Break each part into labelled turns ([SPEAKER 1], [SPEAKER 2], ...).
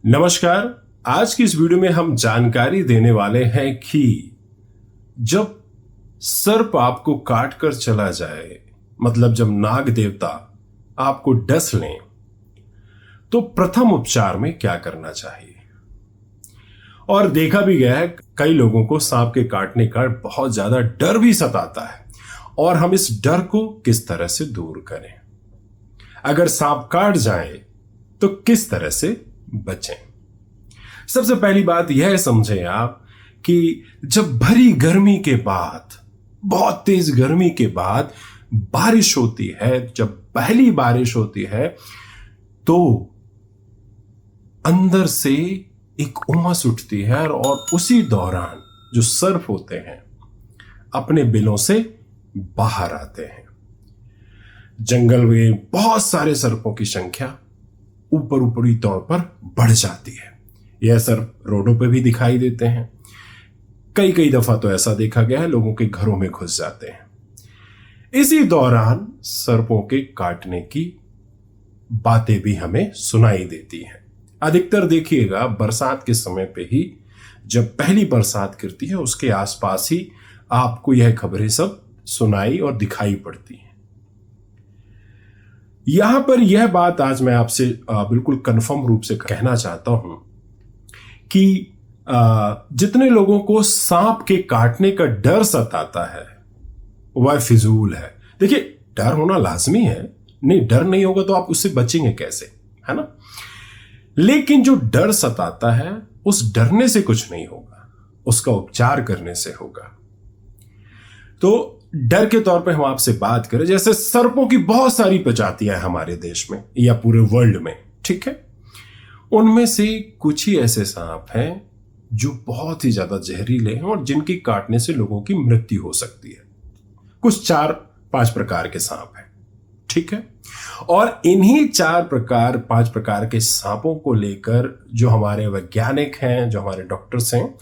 [SPEAKER 1] नमस्कार। आज की इस वीडियो में हम जानकारी देने वाले हैं कि जब सर्प आपको काट कर चला जाए, मतलब जब नाग देवता आपको डस लें, तो प्रथम उपचार में क्या करना चाहिए। और देखा भी गया है कई लोगों को सांप के काटने का बहुत ज्यादा डर भी सताता है, और हम इस डर को किस तरह से दूर करें। अगर सांप काट जाए तो किस तरह से बचें। सबसे पहली बात यह समझें आप कि जब भरी गर्मी के बाद, बहुत तेज गर्मी के बाद बारिश होती है, जब पहली बारिश होती है, तो अंदर से एक उमस उठती है और उसी दौरान जो सर्प होते हैं अपने बिलों से बाहर आते हैं। जंगल में बहुत सारे सर्पों की संख्या ऊपरी तौर पर बढ़ जाती है। यह सर्प रोडों पे भी दिखाई देते हैं। कई दफा तो ऐसा देखा गया है लोगों के घरों में घुस जाते हैं। इसी दौरान सर्पों के काटने की बातें भी हमें सुनाई देती हैं। अधिकतर देखिएगा बरसात के समय पे ही, जब पहली बरसात गिरती है उसके आसपास ही आपको यह खबरें सब सुनाई और दिखाई पड़ती हैं। यहां पर यह बात आज मैं आपसे बिल्कुल कंफर्म रूप से कहना चाहता हूं कि जितने लोगों को सांप के काटने का डर सताता है वह फिजूल है। देखिए, डर होना लाजमी है, नहीं डर नहीं होगा तो आप उससे बचेंगे कैसे, है ना। लेकिन जो डर सताता है उस डरने से कुछ नहीं होगा, उसका उपचार करने से होगा। तो डर के तौर पे हम आपसे बात करें, जैसे सर्पों की बहुत सारी प्रजातियां हैं हमारे देश में या पूरे वर्ल्ड में, ठीक है। उनमें से कुछ ही ऐसे सांप हैं जो बहुत ही ज्यादा जहरीले हैं और जिनके काटने से लोगों की मृत्यु हो सकती है। कुछ 4-5 प्रकार के सांप हैं, ठीक है। और इन्हीं 4-5 प्रकार के सांपों को लेकर जो हमारे वैज्ञानिक हैं, जो हमारे डॉक्टर्स हैं,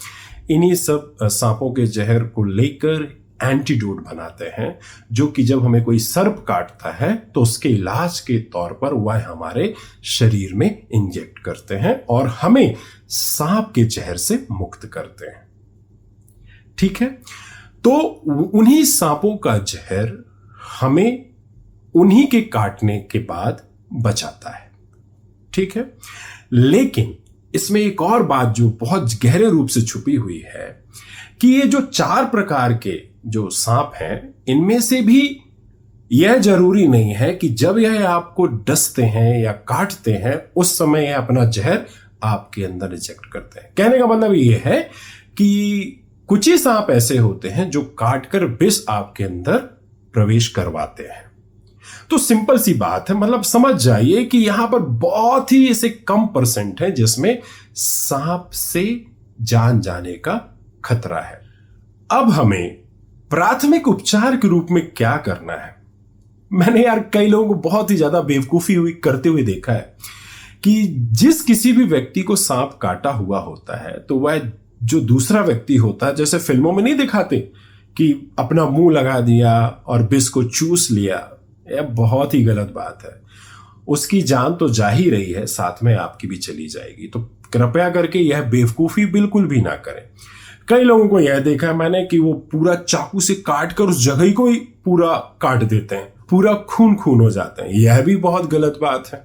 [SPEAKER 1] इन्हीं सब सांपों के जहर को लेकर एंटीडोट बनाते हैं, जो कि जब हमें कोई सर्प काटता है तो उसके इलाज के तौर पर वह हमारे शरीर में इंजेक्ट करते हैं और हमें सांप के जहर से मुक्त करते हैं, ठीक है। तो उन्हीं सांपों का जहर हमें उन्हीं के काटने के बाद बचाता है, ठीक है। लेकिन इसमें एक और बात जो बहुत गहरे रूप से छुपी हुई है कि ये जो 4 प्रकार के जो सांप हैं, इनमें से भी यह जरूरी नहीं है कि जब यह आपको डसते हैं या काटते हैं उस समय यह अपना जहर आपके अंदर इंजेक्ट करते हैं। कहने का मतलब यह है कि कुछ ही सांप ऐसे होते हैं जो काटकर विष आपके अंदर प्रवेश करवाते हैं। तो सिंपल सी बात है, मतलब समझ जाइए कि यहां पर बहुत ही ऐसे कम % है जिसमें सांप से जान जाने का खतरा है। अब हमें प्राथमिक उपचार के रूप में क्या करना है। मैंने यार कई लोगों को बहुत ही ज्यादा बेवकूफी करते हुए देखा है कि जिस किसी भी व्यक्ति को सांप काटा हुआ होता है तो वह जो दूसरा व्यक्ति होता है, जैसे फिल्मों में नहीं दिखाते कि अपना मुंह लगा दिया और विष को चूस लिया, यह बहुत ही गलत बात है। उसकी जान तो जा ही रही है, साथ में आपकी भी चली जाएगी। तो कृपया करके यह बेवकूफी बिल्कुल भी ना करें। कई लोगों को यह देखा है मैंने कि वो पूरा चाकू से काट कर उस जगह को ही पूरा काट देते हैं, पूरा खून हो जाते हैं। यह भी बहुत गलत बात है।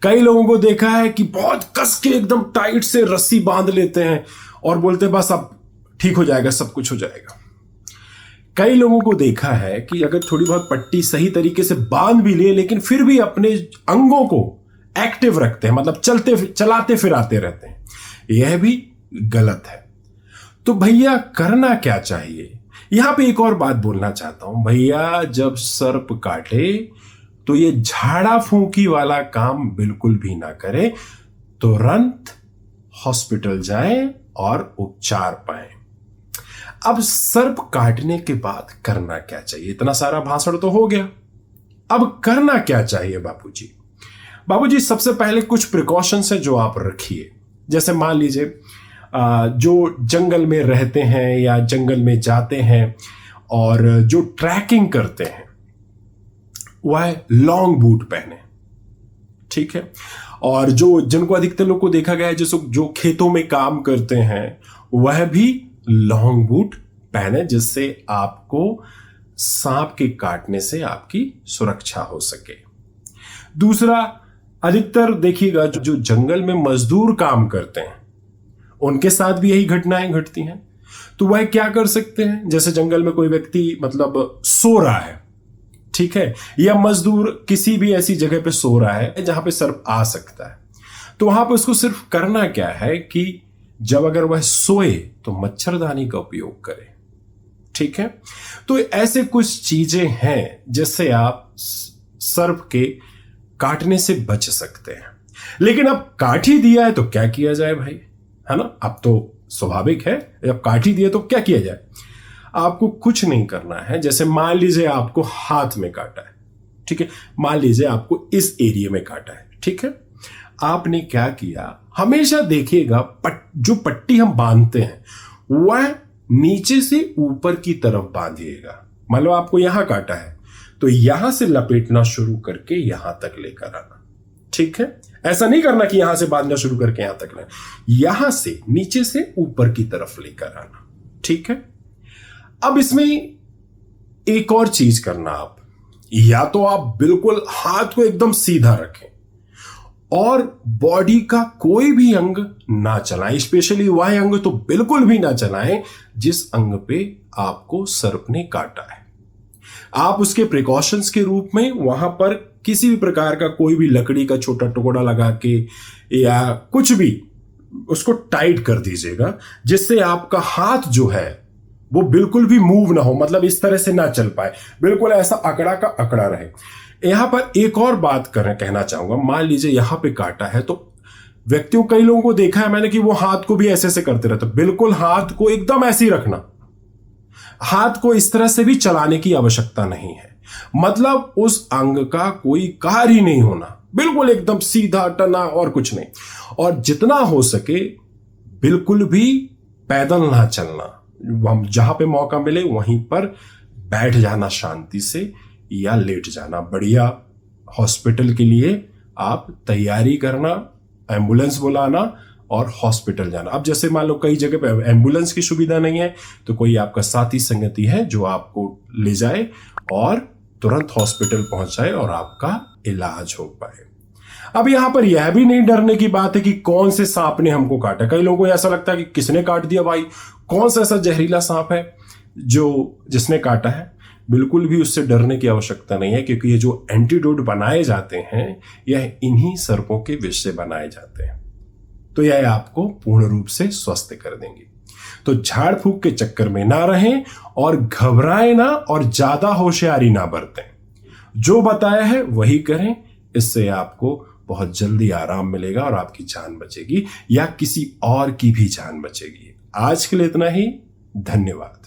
[SPEAKER 1] कई लोगों को देखा है कि बहुत कस के एकदम टाइट से रस्सी बांध लेते हैं और बोलते हैं बस अब ठीक हो जाएगा, सब कुछ हो जाएगा। कई लोगों को देखा है कि अगर थोड़ी बहुत पट्टी सही तरीके से बांध भी ले लेकिन फिर भी अपने अंगों को एक्टिव रखते हैं, मतलब चलाते फिराते रहते हैं। यह भी गलत है। तो भैया करना क्या चाहिए, यहां पे एक और बात बोलना चाहता हूं। भैया जब सर्प काटे तो ये झाड़ा फूंकी वाला काम बिल्कुल भी ना करें, तुरंत हॉस्पिटल जाएं और उपचार पाएं। अब सर्प काटने के बाद करना क्या चाहिए, इतना सारा भाषण तो हो गया। अब करना क्या चाहिए बाबूजी, सबसे पहले कुछ प्रिकॉशंस है जो आप रखिए। जैसे मान लीजिए जो जंगल में रहते हैं या जंगल में जाते हैं और जो ट्रैकिंग करते हैं वह लॉन्ग बूट पहने, ठीक है। और जिनको अधिकतर लोग को देखा गया है जो खेतों में काम करते हैं वह भी लॉन्ग बूट पहने, जिससे आपको सांप के काटने से आपकी सुरक्षा हो सके। दूसरा, अधिकतर देखिएगा जो जंगल में मजदूर काम करते हैं उनके साथ भी यही घटनाएं घटती हैं। तो वह क्या कर सकते हैं, जैसे जंगल में कोई व्यक्ति मतलब सो रहा है, ठीक है, या मजदूर किसी भी ऐसी जगह पे सो रहा है जहां पे सर्प आ सकता है, तो वहां पे उसको सिर्फ करना क्या है कि जब अगर वह सोए तो मच्छरदानी का उपयोग करे, ठीक है। तो ऐसे कुछ चीजें हैं जिससे आप सर्प के काटने से बच सकते हैं। लेकिन अब काट ही दिया है तो क्या किया जाए भाई, है ना। अब तो स्वाभाविक है, जब काट ही दिया तो क्या किया जाए। आपको कुछ नहीं करना है। जैसे मान लीजिए आपको हाथ में काटा है, ठीक है, मान लीजिए आपको इस एरिया में काटा है, ठीक है। आपने क्या किया, हमेशा देखिएगा जो पट्टी हम बांधते हैं वह नीचे से ऊपर की तरफ बांधिएगा। मान लो आपको यहां काटा है तो यहां से लपेटना शुरू करके यहां तक लेकर आना, ठीक है। ऐसा नहीं करना कि यहां से बांधना शुरू करके यहां तक लाए, यहां से नीचे से ऊपर की तरफ लेकर आना, ठीक है। अब इसमें एक और चीज करना, आप या तो आप बिल्कुल हाथ को एकदम सीधा रखें और बॉडी का कोई भी अंग ना चलाएं, स्पेशली वह अंग तो बिल्कुल भी ना चलाएं जिस अंग पे आपको सर्प ने काटा है। आप उसके प्रिकॉशंस के रूप में वहां पर किसी भी प्रकार का कोई भी लकड़ी का छोटा टुकड़ा लगा के या कुछ भी उसको टाइट कर दीजिएगा, जिससे आपका हाथ जो है वो बिल्कुल भी मूव ना हो, मतलब इस तरह से ना चल पाए, बिल्कुल ऐसा अकड़ा का अकड़ा रहे। यहां पर एक और बात कहना चाहूंगा, मान लीजिए यहां पे काटा है तो व्यक्तियों, कई लोगों को देखा है मैंने कि वो हाथ को भी ऐसे ऐसे करते रहते, बिल्कुल हाथ को एकदम ऐसे ही रखना, हाथ को इस तरह से भी चलाने की आवश्यकता नहीं है, मतलब उस अंग का कोई कार्य ही नहीं होना, बिल्कुल एकदम सीधा टना और कुछ नहीं। और जितना हो सके बिल्कुल भी पैदल ना चलना, हम जहां पे मौका मिले वहीं पर बैठ जाना शांति से या लेट जाना। बढ़िया हॉस्पिटल के लिए आप तैयारी करना, एम्बुलेंस बुलाना और हॉस्पिटल जाना। अब जैसे मान लो कई जगह पे एम्बुलेंस की सुविधा नहीं है तो कोई आपका साथी संगति है जो आपको ले जाए और तुरंत हॉस्पिटल पहुंचाए और आपका इलाज हो पाए। अब यहां पर यह भी नहीं डरने की बात है कि कौन से सांप ने हमको काटा। कई लोगों को ऐसा लगता है कि किसने काट दिया भाई, कौन सा ऐसा जहरीला सांप है जिसने काटा है। बिल्कुल भी उससे डरने की आवश्यकता नहीं है, क्योंकि ये जो एंटीडोट बनाए जाते हैं यह इन्हीं सर्पों के विष से बनाए जाते हैं, तो यह आपको पूर्ण रूप से स्वस्थ कर देंगे। तो झाड़ फूक के चक्कर में ना रहें और घबराएं ना और ज्यादा होशियारी ना बरतें। जो बताया है वही करें, इससे आपको बहुत जल्दी आराम मिलेगा और आपकी जान बचेगी या किसी और की भी जान बचेगी। आज के लिए इतना ही, धन्यवाद।